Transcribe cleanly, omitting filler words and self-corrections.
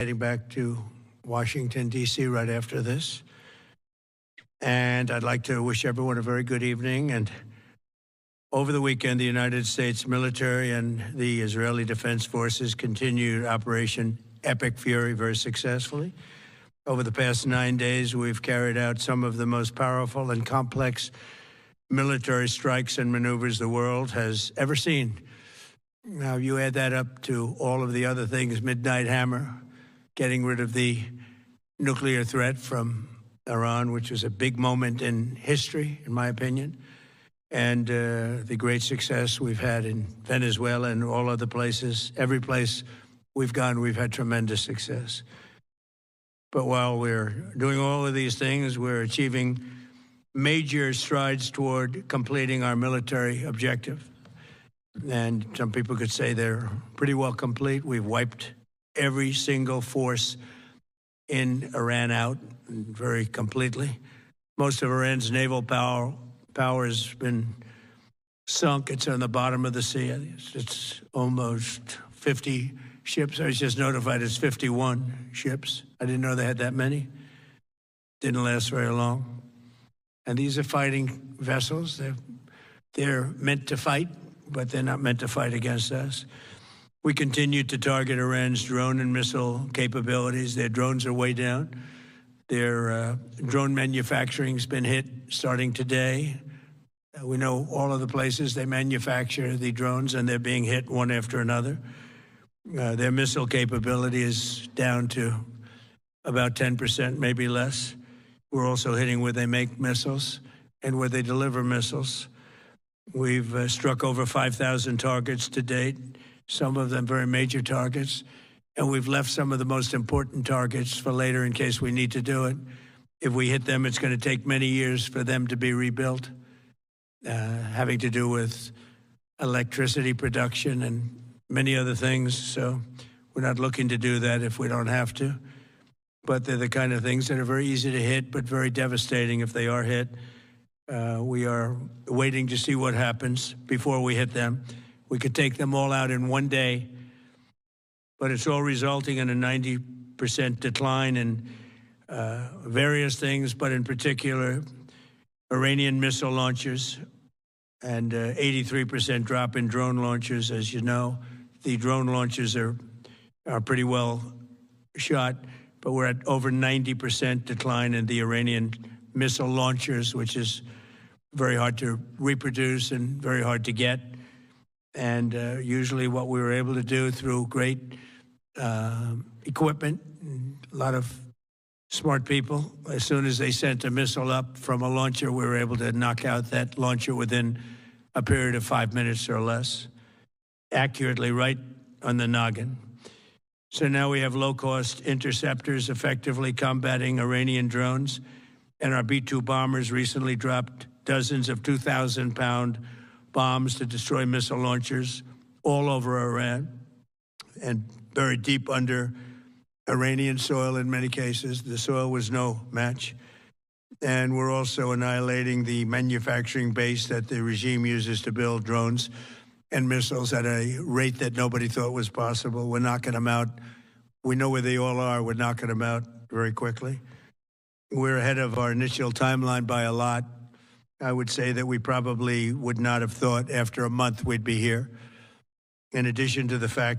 Heading back to Washington, D.C. right after this. And I'd like to wish everyone a very good evening. And over the weekend, the United States military and the Israeli Defense Forces continued Operation Epic Fury very successfully. Over the past 9 days, we've carried out some of the most powerful and complex military strikes and maneuvers the world has ever seen. Now, you add that up to all of the other things, Midnight Hammer, getting rid of the nuclear threat from Iran, which was a big moment in history, in my opinion, and the great success we've had in Venezuela and all other places. Every place we've gone, we've had tremendous success. But while we're doing all of these things, we're achieving major strides toward completing our military objective. And some people could say they're pretty well complete. We've wiped every single force in Iran out very completely. Most of Iran's naval power has been sunk. It's on the bottom of the sea. It's almost 50 ships. I was just notified it's 51 ships. I didn't know they had that many. Didn't last very long. And these are fighting vessels. They're meant to fight, but they're not meant to fight against us. We continue to target Iran's drone and missile capabilities. Their drones are way down. Their drone manufacturing's been hit starting today. We know all of the places they manufacture the drones, and they're being hit one after another. Their missile capability is down to about 10%, maybe less. We're also hitting where they make missiles and where they deliver missiles. We've struck over 5,000 targets to date, some of them very major targets, and we've left some of the most important targets for later in case we need to do it. If we hit them, it's going to take many years for them to be rebuilt, having to do with electricity production and many other things. So we're not looking to do that if we don't have to. But they're the kind of things that are very easy to hit, but very devastating if they are hit. We are waiting to see what happens before we hit them. We could take them all out in one day, but it's all resulting in a 90% decline in various things, but in particular, Iranian missile launchers and 83% drop in drone launchers. As you know, the drone launchers are pretty well shot, but we're at over 90% decline in the Iranian missile launchers, which is very hard to reproduce and very hard to get. And usually what we were able to do through great equipment, a lot of smart people, as soon as they sent a missile up from a launcher, we were able to knock out that launcher within a period of 5 minutes or less, accurately right on the noggin. So now we have low-cost interceptors effectively combating Iranian drones, and our B-2 bombers recently dropped dozens of 2,000-pound bombs to destroy missile launchers all over Iran and buried deep under Iranian soil in many cases. The soil was no match. And we're also annihilating the manufacturing base that the regime uses to build drones and missiles at a rate that nobody thought was possible. We're knocking them out. We know where they all are. We're knocking them out very quickly. We're ahead of our initial timeline by a lot. I would say that we probably would not have thought after a month we'd be here. In addition to the fact